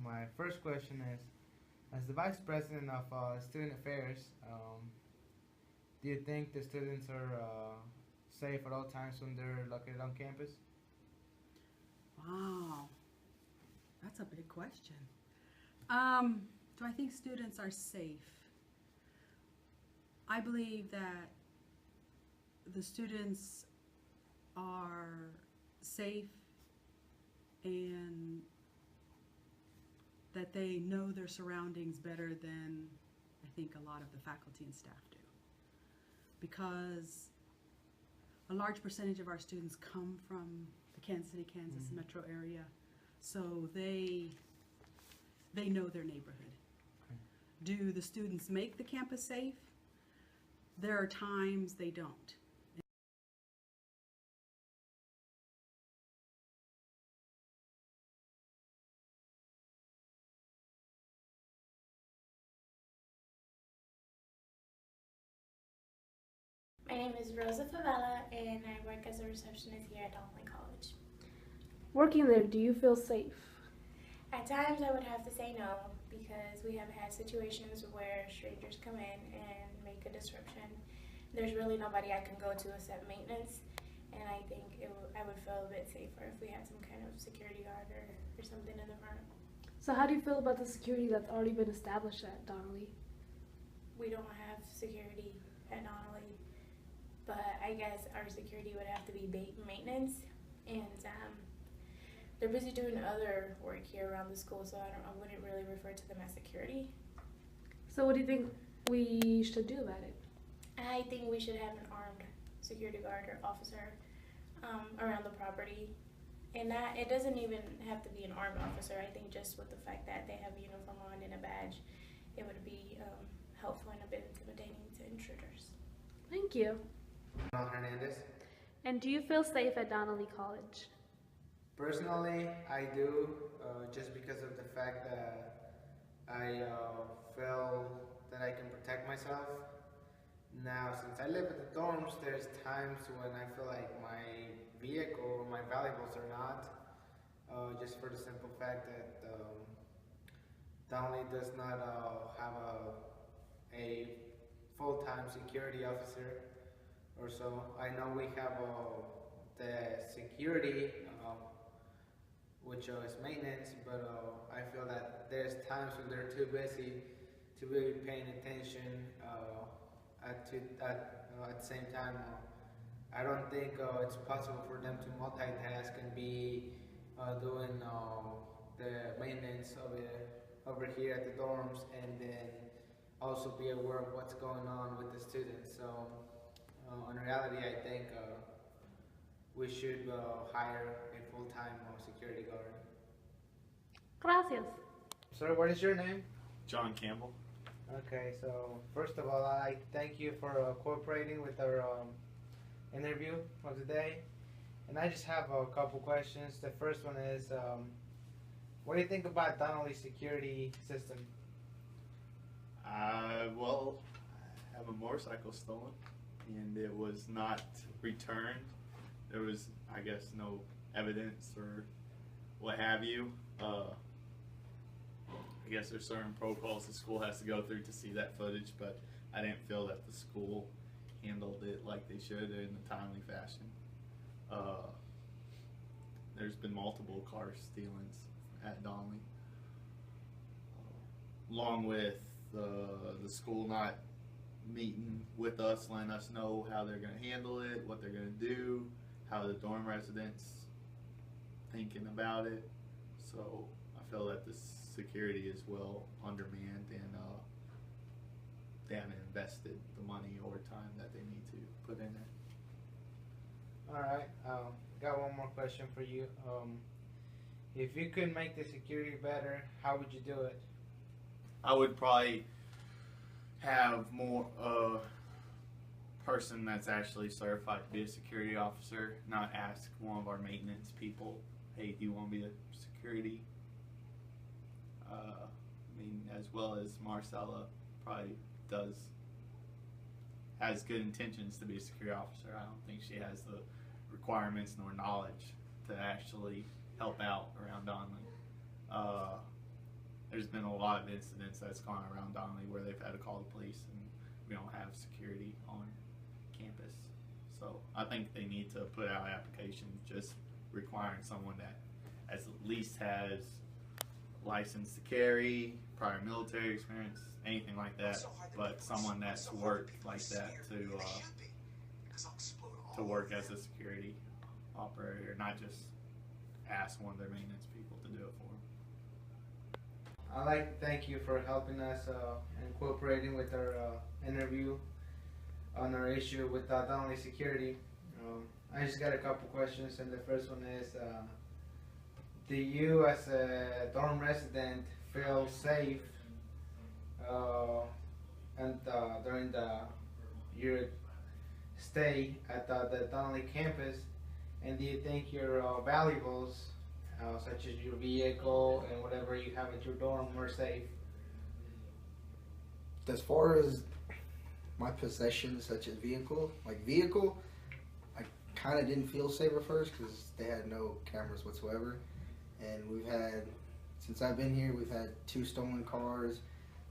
my first question is, as the Vice President of Student Affairs, do you think the students are safe at all times when they're located on campus? Wow, that's a big question. Do I think students are safe? I believe that the students are safe and that they know their surroundings better than I think a lot of the faculty and staff do. Because a large percentage of our students come from the Kansas City, Kansas metro area, so they know their neighborhood. Do the students make the campus safe? There are times they don't. My name is Rosa Favela, and I work as a receptionist here at Donnelly College. Working there, do you feel safe? At times I would have to say no, because we have had situations where strangers come in and make a disruption. There's really nobody I can go to except maintenance, and I think I would feel a bit safer if we had some kind of security guard or something in the front. So how do you feel about the security that's already been established at Donnelly? We don't have security at Donnelly, but I guess our security would have to be maintenance, and they're busy doing other work here around the school, so I wouldn't really refer to them as security. So what do you think we should do about it? I think we should have an armed security guard or officer around the property, and that it doesn't even have to be an armed officer. I think just with the fact that they have a uniform on and a badge, it would be helpful and a bit intimidating to intruders. Thank you. Hernandez. And do you feel safe at Donnelly College? Personally, I do, just because of the fact that I feel that I can protect myself. Now, since I live in the dorms, there's times when I feel like my vehicle or my valuables are not, just for the simple fact that Donnelly does not have a full-time security officer or so. I know we have the security, which is maintenance, but I feel that there's times when they're too busy to really paying attention at the same time. I don't think it's possible for them to multitask and be doing the maintenance of it over here at the dorms, and then also be aware of what's going on with the students. So in reality, I think we should hire a full-time security guard. Gracias. Sir, what is your name? John Campbell. Okay, so first of all, I thank you for cooperating with our interview of the day. And I just have a couple questions. The first one is, what do you think about Donnelly's security system? Well, I have a motorcycle stolen, and it was not returned. There was, I guess, no evidence or what have you. I guess there's certain protocols the school has to go through to see that footage, but I didn't feel that the school handled it like they should in a timely fashion. There's been multiple car stealings at Donnelly, along with the school not meeting with us, letting us know how they're going to handle it, what they're going to do, how the dorm residents thinking about it. So I feel that the security is well undermanned, and they haven't invested the money or time that they need to put in it. All right, got one more question for you. If you could make the security better, how would you do it? I would probably have more person that's actually certified to be a security officer, not ask one of our maintenance people, hey, do you want to be a security? I mean, as well as Marcella probably has good intentions to be a security officer. I don't think she has the requirements nor knowledge to actually help out around Donnelly. there's been a lot of incidents that's gone around Donnelly where they've had to call the police and we don't have security on campus. So I think they need to put out applications just requiring someone that at least has license to carry, prior military experience, anything like that, but someone that's worked like that to work as a security operator, not just ask one of their maintenance people to do it for them. I'd like to thank you for helping us and cooperating with our interview on our issue with Donnelly Security. I just got a couple questions, and the first one is, do you as a dorm resident feel safe during your stay at the Donnelly campus? And do you think your valuables, such as your vehicle and whatever you have at your dorm, are safe? As far as my possessions, such as vehicle, I kind of didn't feel safe at first because they had no cameras whatsoever. And since I've been here, we've had 2 stolen cars,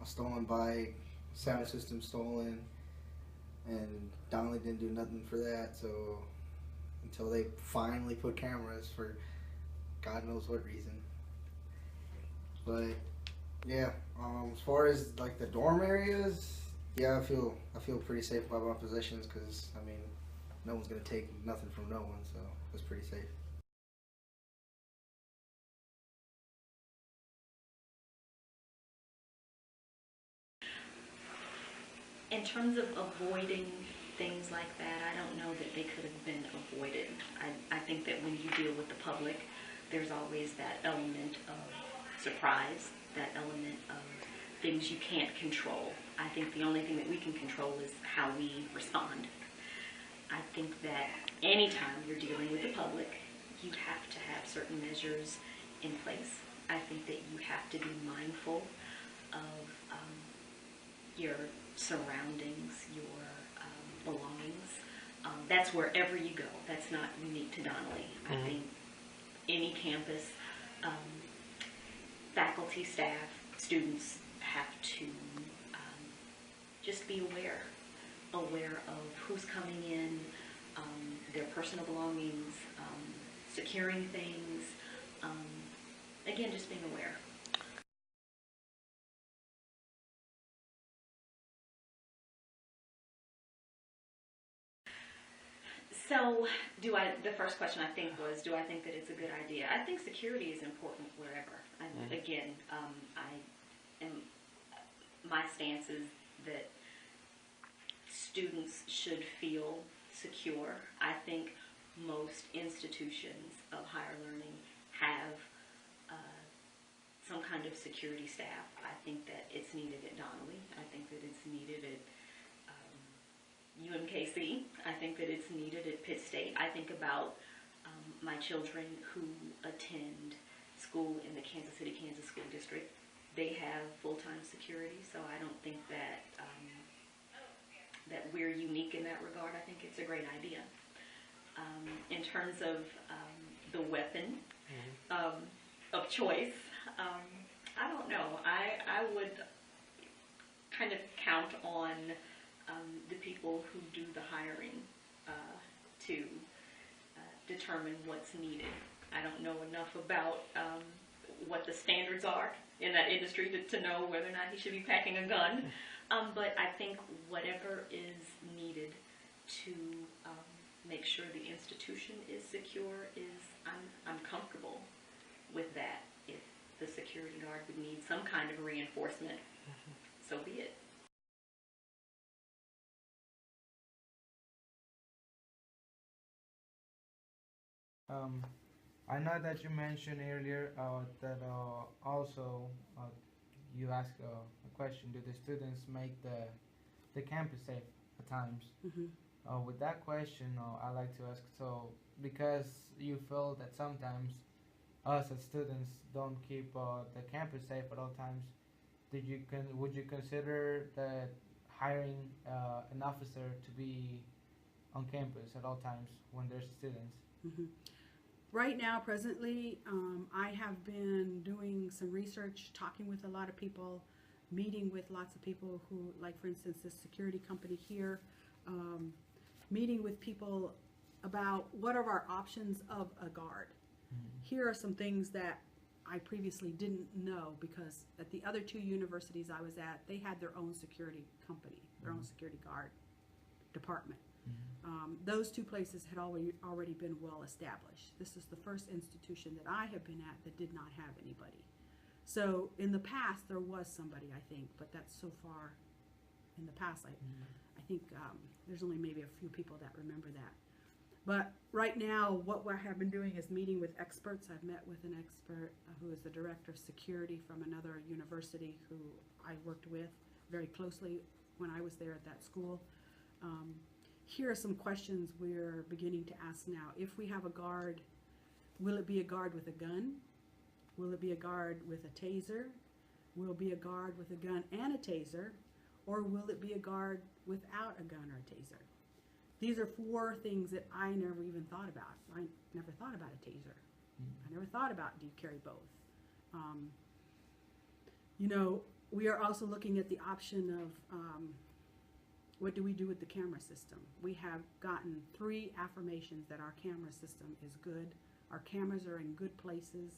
a stolen bike, sound system stolen, and Donnelly didn't do nothing for that. So until they finally put cameras for God knows what reason. But yeah, as far as like the dorm areas, yeah, I feel pretty safe about my possessions because I mean, no one's gonna take nothing from no one, so it's pretty safe. In terms of avoiding things like that, I don't know that they could have been avoided. I think that when you deal with the public, there's always that element of surprise, that element of things you can't control. I think the only thing that we can control is how we respond. I think that anytime you're dealing with the public, you have to have certain measures in place. I think that you have to be mindful of your surroundings, your belongings. That's wherever you go. That's not unique to Donnelly. I think any campus, faculty, staff, students have to just be aware of who's coming in, their personal belongings, securing things. Again, just being aware. So, the first question I think was, do I think that it's a good idea? I think security is important wherever. Again, my stance is that students should feel secure. I think most institutions of higher learning have some kind of security staff. I think that it's needed at Donnelly. I think that it's needed at UMKC. I think that it's needed at Pitt State. I think about my children who attend school in the Kansas City, Kansas School District. They have full-time security, so I don't think that that we're unique in that regard. I think it's a great idea. In terms of the weapon of choice, I don't know. I would kind of count on the people who do the hiring to determine what's needed. I don't know enough about what the standards are in that industry to know whether or not he should be packing a gun. But I think whatever is needed to make sure the institution is secure I'm comfortable with that. If the security guard would need some kind of reinforcement, so be it. I know that you mentioned earlier that also you asked a question: do the students make the campus safe at times? With that question, I like to ask, so because you feel that sometimes us as students don't keep the campus safe at all times, would you consider that hiring an officer to be on campus at all times when there's students? Right now, presently, I have been doing some research, talking with a lot of people, meeting with lots of people who, like for instance, this security company here, meeting with people about what are our options of a guard. Here are some things that I previously didn't know, because at the other two universities I was at, they had their own security company, their own security guard department. Those two places had already been well established. This is the first institution that I have been at that did not have anybody. So in the past there was somebody, I think, but that's so far in the past. I think there's only maybe a few people that remember that. But right now, what I have been doing is meeting with experts. I've met with an expert who is the director of security from another university who I worked with very closely when I was there at that school. Here are some questions we're beginning to ask now. If we have a guard, will it be a guard with a gun? Will it be a guard with a taser? Will it be a guard with a gun and a taser? Or will it be a guard without a gun or a taser? These are four things that I never even thought about. I never thought about a taser. I never thought about, do you carry both? You know, we are also looking at the option of what do we do with the camera system? We have gotten 3 affirmations that our camera system is good. Our cameras are in good places,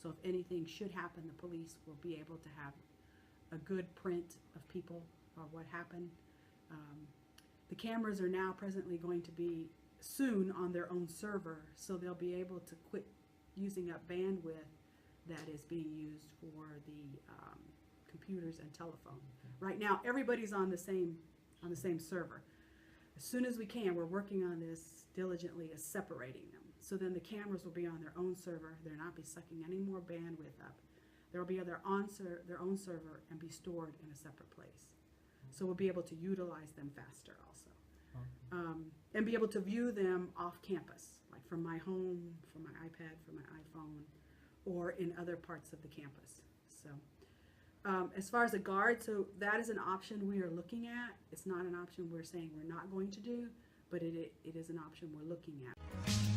so if anything should happen, the police will be able to have a good print of people or what happened. The cameras are now presently going to be soon on their own server, so they'll be able to quit using up bandwidth that is being used for the computers and telephone. Right now, everybody's on the same server. As soon as we can, we're working on this diligently, is separating them. So then the cameras will be on their own server. They'll not be sucking any more bandwidth up. They'll be on their own server and be stored in a separate place. So we'll be able to utilize them faster also. And be able to view them off campus, like from my home, from my iPad, from my iPhone, or in other parts of the campus. So as far as a guard, so that is an option we are looking at. It's not an option we're saying we're not going to do, but it is an option we're looking at.